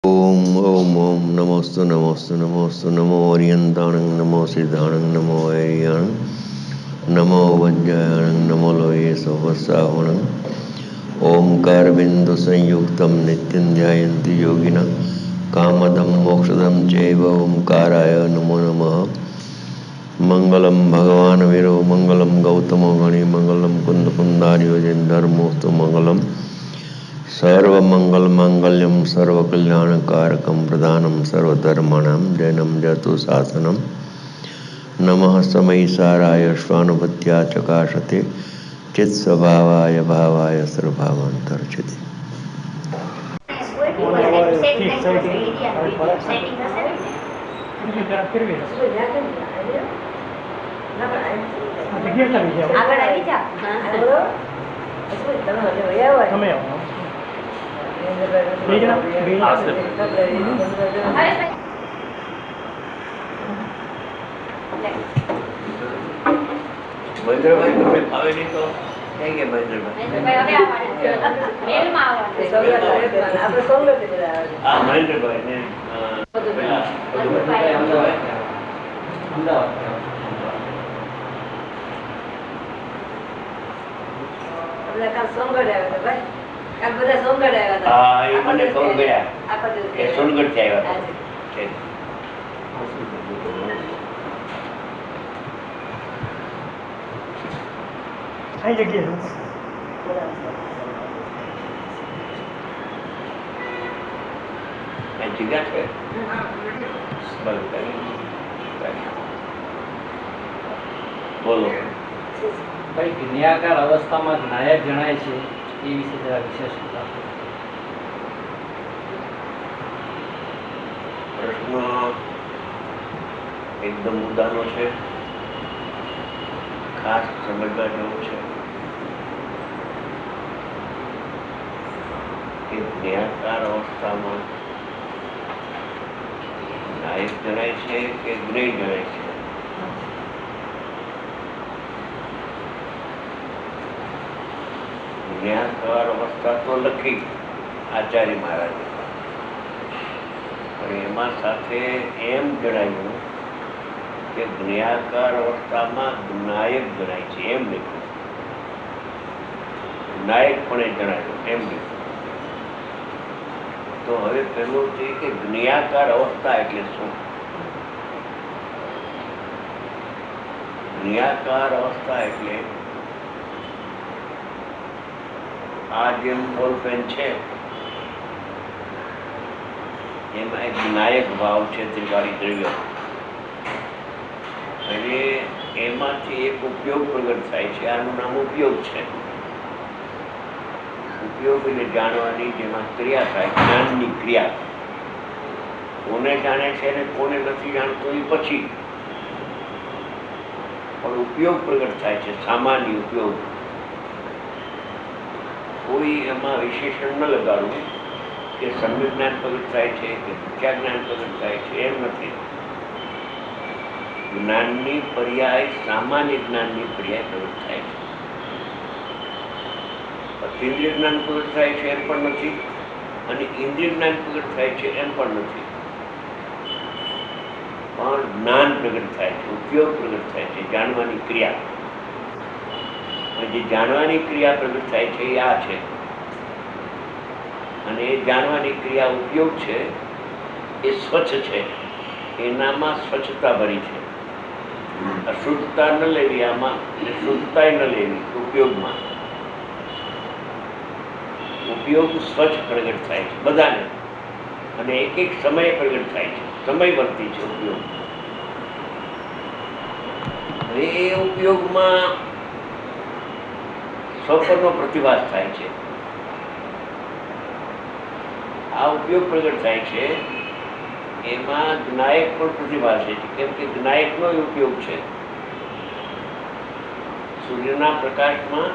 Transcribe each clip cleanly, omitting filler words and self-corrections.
ओम ओम ओम नमोस्तु नमोस्तु नमोस्तु नमो ओरियंताणं नमो सिद्धाणं नमो ऐरियाणं नमो वज्रायणं नमो लोये सहस्रावणं ओंकार बिंदु संयुक्तं नित्यं ध्यायन्ति योगिनः कामदं मोक्षदं चैव ओंकाराय नमो नमः। मंगलम भगवान वीरो मंगलम गौतमो गणि मंगलम कुंद कुंदार्यो जन धर्मोस्तु मंगलम सर्वमंगल मांगल्यम सर्वकल्याणकारकम प्रधानम सर्वधर्माणां जैनम जतु शासनम नमः समयिसाराय स्वानुभूत्या चकाशते चित्स्वभावाय भावाय सर्वभावांतर्चिते। મહેન્દ્રભાઈ તમે ફાવે નહીં તો કઈ ગયા મહેન્દ્રભાઈ ને જગ્યા છે બોલો ભાઈ જ્ઞાકાર અવસ્થામાં નાયક જણાય છે એ વિશે જરા વિશેષ પ્રશ્ન એકદમ મુદ્દાનો છે, ખાસ સમજવા જેવું છે કે જ્ઞાકાર અવસ્થામાં નાયક જણાય છે કે જ્ઞેય જણાય છે. જ્ઞાકાર અવસ્થા તો લખી આચાર્ય મહારાજે, પણ એમાં સાથે એમ જણાવ્યું કે જ્ઞાકાર અવસ્થામાં નાયક જણાય છે એમ લખ્યું, નાયક પણ જણાવ્યું એમ લખ્યું. તો હવે પેલું છે કે જ્ઞાકાર અવસ્થા એટલે શું? જ્ઞાકાર અવસ્થા એટલે આ જેમ બોલપેન છે એમાં એક નાયક ભાવ છે, ત્રિકાળી દ્રવ્ય, અને એમાંથી એક ઉપયોગ પ્રગટ થાય છે. આનું નામ ઉપયોગ છે. ઉપયોગ એટલે જાણવાની જેમાં ક્રિયા થાય, જ્ઞાનની ક્રિયા. કોને જાણે છે ને કોને નથી જાણતો એ પછી, પણ ઉપયોગ પ્રગટ થાય છે, સામાન્ય ઉપયોગ. કોઈ એમાં વિશેષણ ન લગાડવું કે સમ્યક જ્ઞાન પ્રગટ થાય છે કે મિથ્યા જ્ઞાન પ્રગટ થાય છે, એમ નથી. જ્ઞાનની પર્યાય સામાન્ય જ્ઞાનની પર્યાય પ્રગટ થાય છે. ઇન્દ્રિય જ્ઞાન પ્રગટ થાય છે એમ પણ નથી, અને ઇન્દ્રિય જ્ઞાન પ્રગટ થાય છે એમ પણ નથી, પણ જ્ઞાન પ્રગટ થાય છે, ઉપયોગ પ્રગટ થાય છે, જાણવાની ક્રિયા. જે જાણવાની ક્રિયા પ્રગટ થાય છે એ આ છે, અને એ જાણવાની ક્રિયા ઉપયોગ છે એ સ્વચ્છ છે, એનામાં સ્વચ્છતા ભરી છે. અશુદ્ધતા ન લેવી આમાં, અને શુદ્ધતા ન લેવી ઉપયોગમાં. ઉપયોગ સ્વચ્છ પ્રગટ થાય છે બધાને, અને એક એક સમયે પ્રગટ થાય છે, સમયવર્તી છે ઉપયોગ. હવે એ ઉપયોગમાં સ્વપરનો પ્રતિભાસ થાય છે. આ ઉપયોગ પ્રગટ થાય છે એમાં જ્ઞાયક પણ પ્રતિભાસે છે, કેમ કે જ્ઞાયકનો ઉપયોગ છે. સૂર્યના પ્રકાશમાં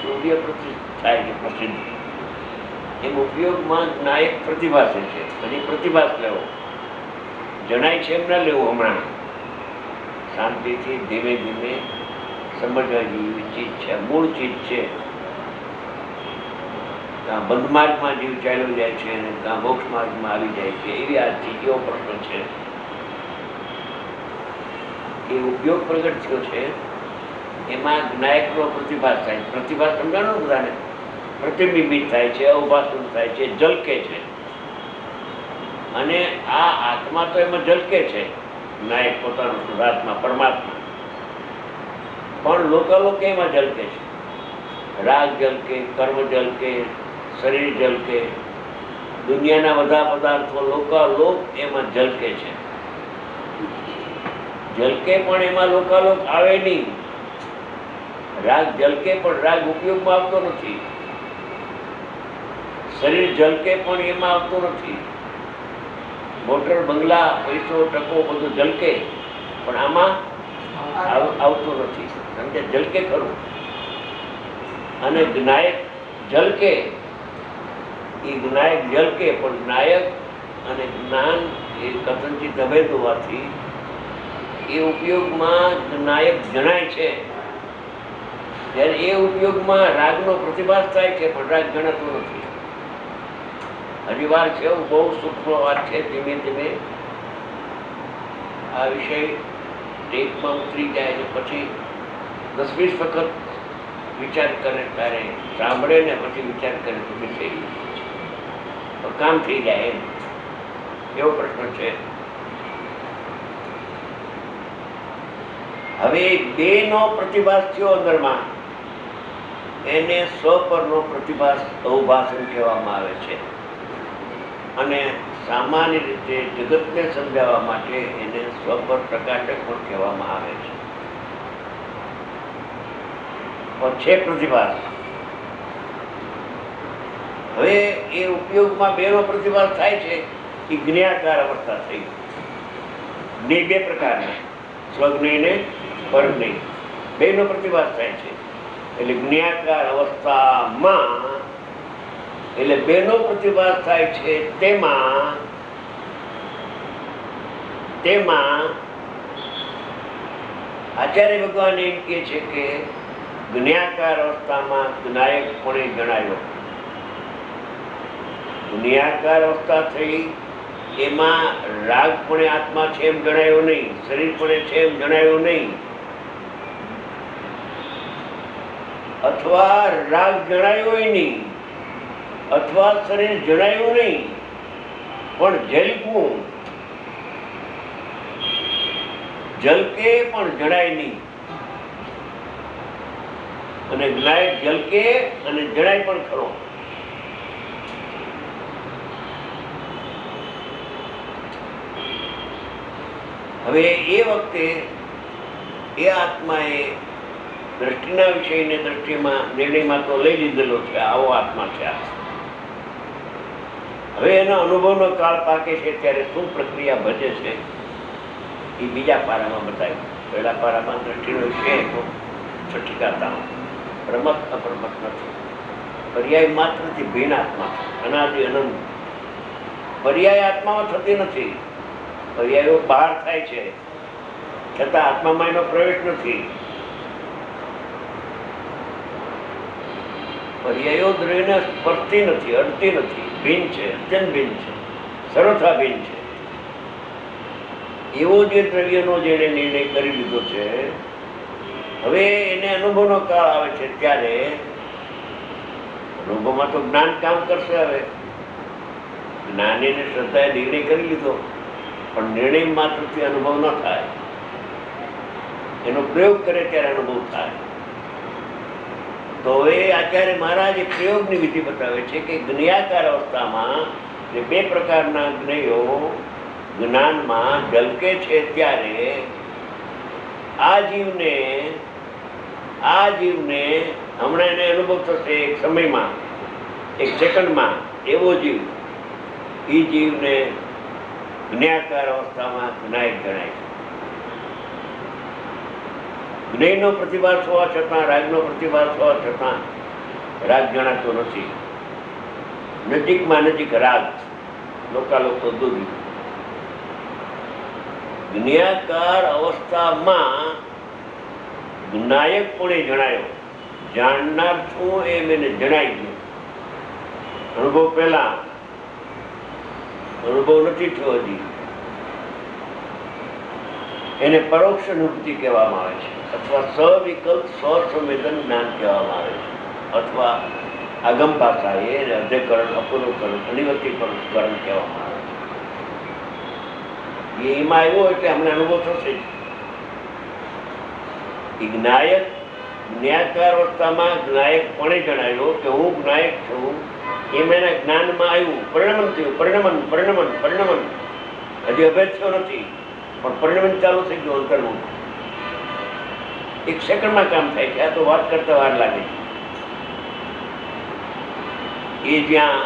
સૂર્ય થાય છે પ્રસિદ્ધ, એમ ઉપયોગમાં જ્ઞાયક પ્રતિભાસે છે. અને પ્રતિભાસ લેવો, જણાય છે એમ ના લેવું. હમણાં શાંતિથી ધીમે ધીમે સમજવા જેવી ચીજ છે, મૂળ ચીજ છે. કાં બંધ માર્ગમાં જીવ ચાલ્યો જાય છે અને કાં મોક્ષ માર્ગમાં આવી જાય છે, એવી આ ત્રીજો પ્રશ્ન છે. એ ઉપયોગ પ્રગટ થયો છે, એમાં જ્ઞાયકનો પ્રતિભાસ થાય. પ્રતિભાસ સમજાણો બધાને? પ્રતિબિંબિત થાય છે, અવભાષણ થાય છે, ઝલકે છે. અને આ આત્મા તો એમાં ઝલકે છે, જ્ઞાયક પોતાનો શુદ્ધાત્મા પરમાત્મા, પણ લોકાલોક એમાં ઝલકે છે. રાગ ઝલકે, કર્મ ઝલકે, શરીર ઝલકે, દુનિયાના બધા પદાર્થો લોકાલોક એમાં ઝલકે છે. ઝલકે પણ એમાં લોકાલોક આવે નહીં. રાગ ઝલકે પણ રાગ ઉપયોગમાં આવતો નથી. શરીર ઝલકે પણ એમાં આવતું નથી. મોટર, બંગલા, પૈસો, ટકો બધું ઝલકે પણ આમાં આવતું નથી. સમજે? ઝલકે ખરું. અને જ્ઞાયક ઝલકે, એ જ્ઞાયક ઝલકે પણ જ્ઞાયક અને જ્ઞાન એ કથનથી અભેદ હોવાથી એ ઉપયોગમાં જ્ઞાયક જણાય છે. જ્યારે એ ઉપયોગમાં રાગનો પ્રતિભાસ થાય છે પણ રાગ જણાતો નથી. હજી વાર છે, એવું બહુ સૂક્ષ્મ વાત છે. ધીમે ધીમે આ વિષય ટેપમાં ઉતરી જાય ને પછી 10-20 વખત વિચાર કરે, ત્યારે સાંભળે ને પછી વિચાર કરે તો થઈ ગયું, કામ થઈ જાય એમ. એવો પ્રશ્ન છે. હવે બે નો પ્રતિભાસ થયો અંદરમાં, એને સ્વ પરનો પ્રતિભાસ અવભાષણ કહેવામાં આવે છે. અને સામાન્ય રીતે જગતને સમજાવવા માટે એને સ્વ પર પ્રકાશક પણ કહેવામાં આવે છે. પણ છે પ્રતિભાસ. હવે એ ઉપયોગમાં બેનો પ્રતિભાસ થાય છે. એ જ્ઞાકાર અવસ્થા થઈ. જ્ઞેય બે પ્રકારના, સ્વજ્ઞેય ને પરજ્ઞેય, બેનો પ્રતિભાસ થાય છે. એટલે જ્ઞાકાર અવસ્થામાં, એટલે બેનો પ્રતિભાસ થાય છે. તેમાં આચાર્ય ભગવાન એમ કહે છે કે જ્ઞાકાર અવસ્થામાં જ્ઞાયકપણે જણાયો. જ્ઞાકાર અવસ્થા થઈ, એમાં રાગપણે આત્મા છે એમ જણાયો નહીં, શરીરપણે છે એમ જણાયો નહીં, અથવા રાગ જણાયો નહીં, અથવા શરીર જણાયું નહીં, પણ ઝલકવું, ઝલકે પણ જણાય નહીં. અને જ્ઞાયક ઝલકે અને જણાય પણ ખરો. હવે એ વખતે એ આત્માએ દ્રષ્ટિના વિષયને દ્રષ્ટિમાં નિર્ણયમાં તો લઈ લીધેલો છે, આવો આત્મા છે. હવે એનો અનુભવનો કાળ પાકે છે ત્યારે શું પ્રક્રિયા ભજે છે એ બીજા પારામાં બતાવ્યું. પહેલા પારામાં દ્રષ્ટિનો વિષય હતો, છઠ્ઠીકાતામાં પ્રમત અપ્રમત નથી, પર્યાય માત્રથી ભિન્ન આત્મા છે, અનાદિ અનંત. પર્યાય આત્મામાં થતી નથી, પર્યાયો બહાર થાય છે, છતાં આત્મામાં એનો પ્રવેશ નથી. પર્યાયો દ્રવ્યને સ્પર્શતી નથી, અડતી નથી, ભિન્ન છે, અત્યંત ભિન્ન છે, સર્વથા ભિન્ન છે. એવો જે દ્રવ્યનો જેને નિર્ણય કરી લીધો છે, હવે એને અનુભવનો કાળ આવે છે ત્યારે અનુભવમાં તો જ્ઞાન કામ કરશે. હવે જ્ઞાની ને શ્રદ્ધાએ નિર્ણય કરી લીધો, પણ નિર્ણય માત્રથી અનુભવ ન થાય, એનો પ્રયોગ કરે ત્યારે અનુભવ થાય. તો હવે આચાર્ય મહારાજ પ્રયોગની વિધિ બતાવે છે કે જ્ઞાકાર અવસ્થામાં બે પ્રકારના જ્ઞેયો જ્ઞાનમાં ઝલકે છે ત્યારે આ જીવને હમણાં એને અનુભવ થશે એક સમયમાં, એક સેકન્ડમાં. એવો જીવ, એ જીવને જ્ઞાકાર અવસ્થામાં જ્ઞાયક ગણાય છે. જ્ઞેયનો પ્રતિભાસ હોવા છતાં, રાગનો પ્રતિભાસ હોવા છતાં રાગ જણાતો નથી. નજીકમાં નજીક રાગ, લોકાલોક તો દૂર. જ્ઞાકાર અવસ્થામાં જ્ઞાયકપણે જણાયો. જાણનાર છું એમ એને જણાઈ ગયું. અનુભવ પહેલા અનુભવ નથી થયો હજી, એને પરોક્ષ અનુભૂતિ કહેવામાં આવે છે, અથવા સવિકલ્પ સ્વસંવેદન જ્ઞાન કહેવામાં આવે છે, અથવા આગમ ભાષા એ અધ્યકરણ, અપૂર્વકરણ, અનિવર્તીકરણ કહેવામાં આવે છે. એમાં આવ્યો એટલે અમને અનુભવ થશે. જ્ઞાયક જ્ઞાકાર અવસ્થામાં જ્ઞાયકપણે જણાવ્યો કે હું જ્ઞાયક છું, એમ એના જ્ઞાનમાં આવ્યું, પરિણમન થયું, પરિણમન હજી અભેદ થયો નથી, પણ પરિણમન ચાલુ થઈ ગયું. અંતરનું 1 સેકન્ડમાં કામ થાય છે. આ તો વાત કરતા વાર લાગે. એ જ્યાં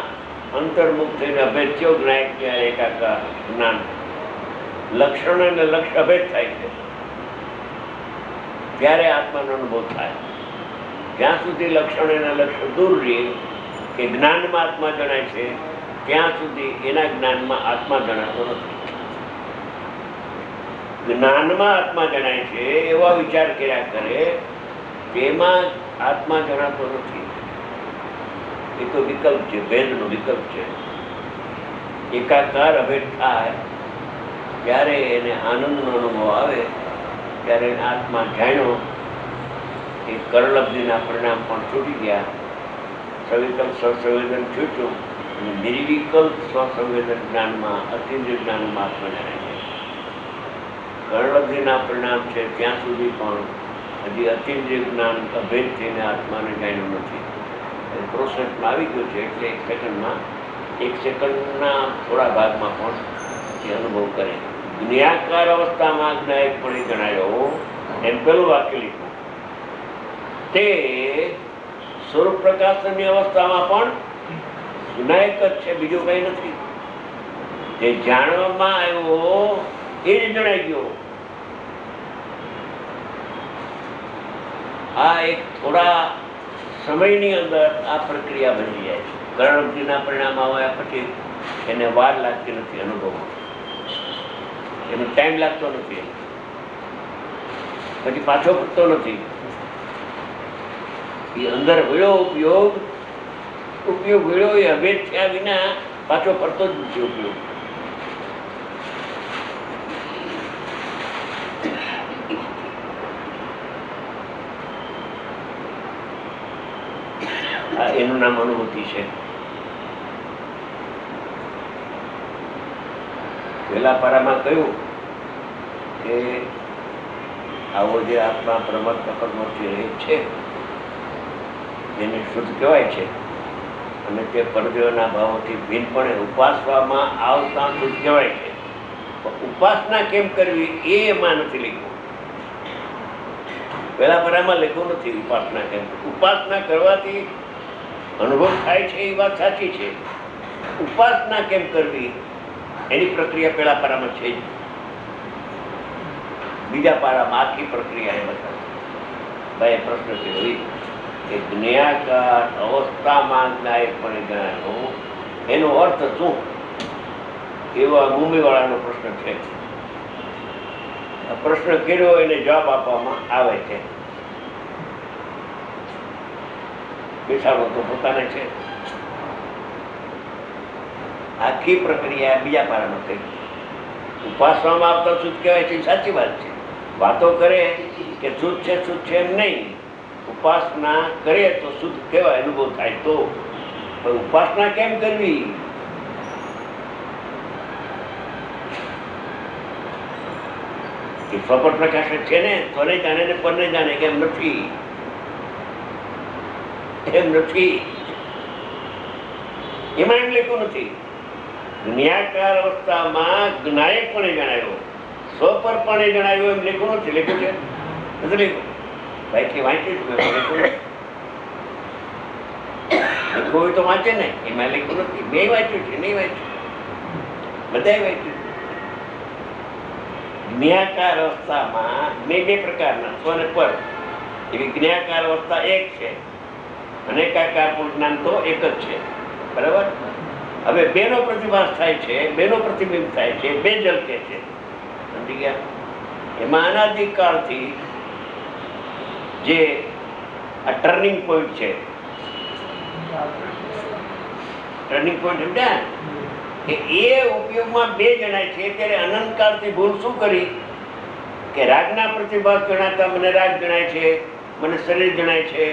અંતર્મુખ થઈને અભેદ થયો જ્ઞાયક, ત્યાં એકાકાર જ્ઞાન લક્ષણ અને લક્ષ્ય અભેદ થાય છે, ત્યારે આત્માનો અનુભવ થાય. જ્યાં સુધી લક્ષણ એના લક્ષ્ય દૂર રહે કે જ્ઞાનમાં આત્મા જણાય છે, ત્યાં સુધી એના જ્ઞાનમાં આત્મા જણાતો નથી. જ્ઞાનમાં આત્મા જણાય છે એવા વિચાર કર્યા કરે, તેમાં આત્મા જણાતો નથી. એ તો વિકલ્પ છે, ભેદનો વિકલ્પ છે. એકાકાર અભેદ થાય ત્યારે એને આનંદનો અનુભવ આવે, ત્યારે આત્મા જાણ્યો એ કરલબ્ધિના પરિણામ પણ છૂટી ગયા, સવિકલ્પ સ્વસંવેદન છૂટ્યું, અને નિર્વિકલ્પ સ્વસંવેદન જ્ઞાનમાં, અતિન્દ્રિય જ્ઞાનમાં આત્મા જણાય છે. કરલબ્ધિના પરિણામ છે ત્યાં સુધી પણ હજી અતિન્દ્રિય જ્ઞાન અભેદ થઈને આત્માને જાણ્યું નથી. પ્રોસેસમાં આવી ગયું છે, એટલે 1 સેકન્ડના થોડા ભાગમાં પણ એ અનુભવ કરે. જ્ઞાકાર અવસ્થામાં જ્ઞાયકપણે જણાયો એમ પેલું વાક્ય લીધું, તે સ્વરૂપ પ્રકાશનની અવસ્થામાં પણ જ્ઞાયક જ છે, બીજું કઈ નથી. જે જાણવામાં આવ્યો એ જ જણાઈ ગયો. આ એક થોડા સમયની અંદર આ પ્રક્રિયા બની જાય છે. કરણબુદ્ધિના પરિણામ આવ્યા પછી એને વાર લાગતી નથી, અનુભવમાં એનો ટાઈમ લાગતો નથી, પછી પાછો ફરતો નથી. એ અંદર વળ્યો ઉપયોગ વળ્યો એ અભેદ થયા વિના પાછો ફરતો જ નથી ઉપયોગ. એનું નામ અનુભૂતિ છે. પેલા પારામાં કહ્યું કે આવો જે આત્મા પ્રમદ પ્રકરણનો જે છે એને શુદ્ધ કહેવાય છે, અને તે પરદેવના ભાવોથી ભિન્નપણે ઉપાસવામાં આવતા શુદ્ધ કહેવાય છે. ઉપાસના કેમ કરવી એ એમાં નથી લખ્યું. પેલા પારામાં લખ્યું નથી ઉપાસના કેમ. ઉપાસના કરવાથી અનુભવ થાય છે એ વાત સાચી છે. ઉપાસના કેમ કરવી એની પ્રક્રિયા પેલા પારામાં છે જ. બીજા પારામાં આખી પ્રક્રિયા એ બતાવે. ભાઈ પ્રશ્ન છે કે જ્ઞાકાર અવસ્થામાં જ્ઞાયકપણે જણાયો એનો અર્થ શું? એવો મુંબઈવાળાનો પ્રશ્ન છે. પ્રશ્ન કર્યો એને જવાબ આપવામાં આવે છે. બેસાડો તો પોતાને છે. આખી પ્રક્રિયા બીજા પારામાં થઈ. ઉપાસવામાં આવતા શુદ્ધ કહેવાય છે, સાચી વાત છે. વાતો કરે કે શુદ્ધ છે એમ નહીં. ઉપાસના કરીએ તો શુદ્ધ કહેવાય, અનુભવ થાય તો. પણ ઉપાસના કેમ કરવી? એ સ્વપર પ્રકાશ છે ને, તને જાણે ને પરને જાણે, કેમ નથી? એમ નથી. એમાં એમ લખ્યું નથી. જ્ઞાકાર અવસ્થામાં જ્ઞાયકપણે જણાયો, સ્વપરપણે જણાયો એમ લખ્યું નથી. લખ્યું છે નથી લખ્યું? ભાઈ કે વાંચ્યું લખ્યું હોય તો વાંચે ને. એમાં લખ્યું નથી. મેં વાંચ્યું છે, નહીં વાંચ્યું, બધાએ વાંચ્યું. જ્ઞાકાર અવસ્થામાં મેં 2 પ્રકારના સ્વ અને પર. એવી જ્ઞાકાર અવસ્થા એક છે, અનેકાકાર જ્ઞાન તો એક જ છે. બરાબર? હવે બેનો પ્રતિભાસ થાય છે, બેનો પ્રતિબિંબ થાય છે, બે ઝલકે છે. સમજી ગયા? એમાં અનાદિકાળથી જે આ ટર્નિંગ પોઈન્ટ છે, ટર્નિંગ પોઈન્ટ સમજ્યા કે એ ઉપયોગમાં બે જણાય છે ત્યારે અનંતકાળથી ભૂલ શું કરી કે રાગના પ્રતિભાસ જણાતા મને રાગ જણાય છે, મને શરીર જણાય છે,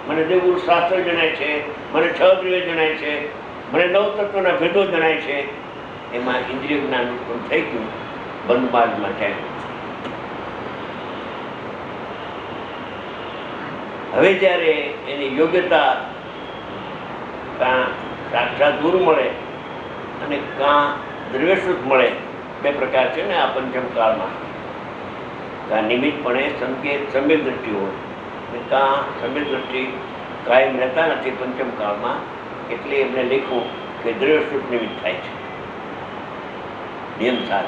મને દેવગુરુ શાસ્ત્ર જણાય છે, મને છ દ્રવ્ય જણાય છે, મને નવ તત્વના ભેદો જણાય છે. એમાં ઇન્દ્રિય જ્ઞાન ઉત્પન્ન થઈ ગયું બંધ માર્ગમાં થયું. હવે જ્યારે એની યોગ્યતા કાં સાક્ષાત ગુરુ મળે અને કાં દ્રવ્યશ્રુત મળે, બે પ્રકાર છે ને આ પંચમ કાળમાં. કાં નિમિત્તપણે સંકેત સમ્યક દ્રષ્ટિ હોય ને કાં સમ્યક દ્રષ્ટિ કાયમ રહેતા નથી પંચમ કાળમાં. એટલે એમને લખ્યું કે દ્રવ્યશ્રુત નિમિત્ત થાય છે. નિયમ સાર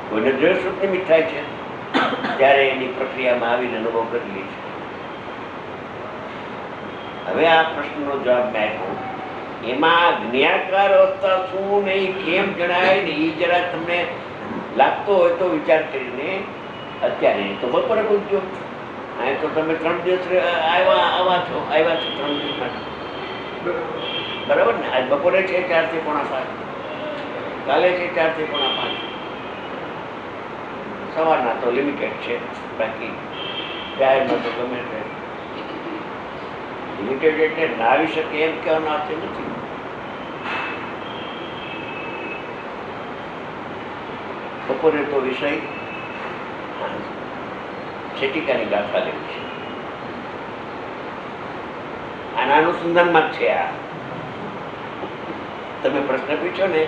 કોઈને દ્રવ્યશ્રુત નિમિત્ત થાય છે ત્યારે એની પ્રક્રિયામાં આવીને અનુભવ કરી લે છે. હવે આ પ્રશ્નનો જવાબ મેં આપ્યો. એમાં જ્ઞાકાર અવસ્થા શું નહીં કેમ જણાય ને એ જરા તમને લાગતો હોય તો વિચાર કરીને અત્યારે તો બપોરે પૂછજો. અહીં તો તમે 3 દિવસ આવ્યા છો 3 દિવસ માટે, બરાબર ને? આજ બપોરે છે 4 થી 4:45, કાલે છે 4 થી 4:45. સવારના તો લિમિટેડ છે, બાકી જાહેરમાં તો ગમે તે લિમિટેડ એટલે ના આવી શકે એમ કહેવાનો અર્થ નથી. બપોરે તો વિષય છેટિકાની ગાથા લેવી છે. આના અનુસંધાનમાં જ છે. આ તમે પ્રશ્ન પૂછ્યો ને,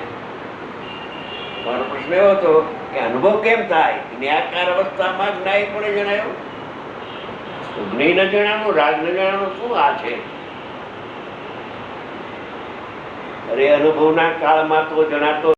મારો પ્રશ્ન એવો હતો કે અનુભવ કેમ થાય? જ્ઞાકાર અવસ્થામાં જ્ઞાય પણ જણાયો, જ્ઞેય ન જણાનું, રાગ ન જણાનું, શું આ છે? અરે અનુભવના કાળમાં તો જણાતો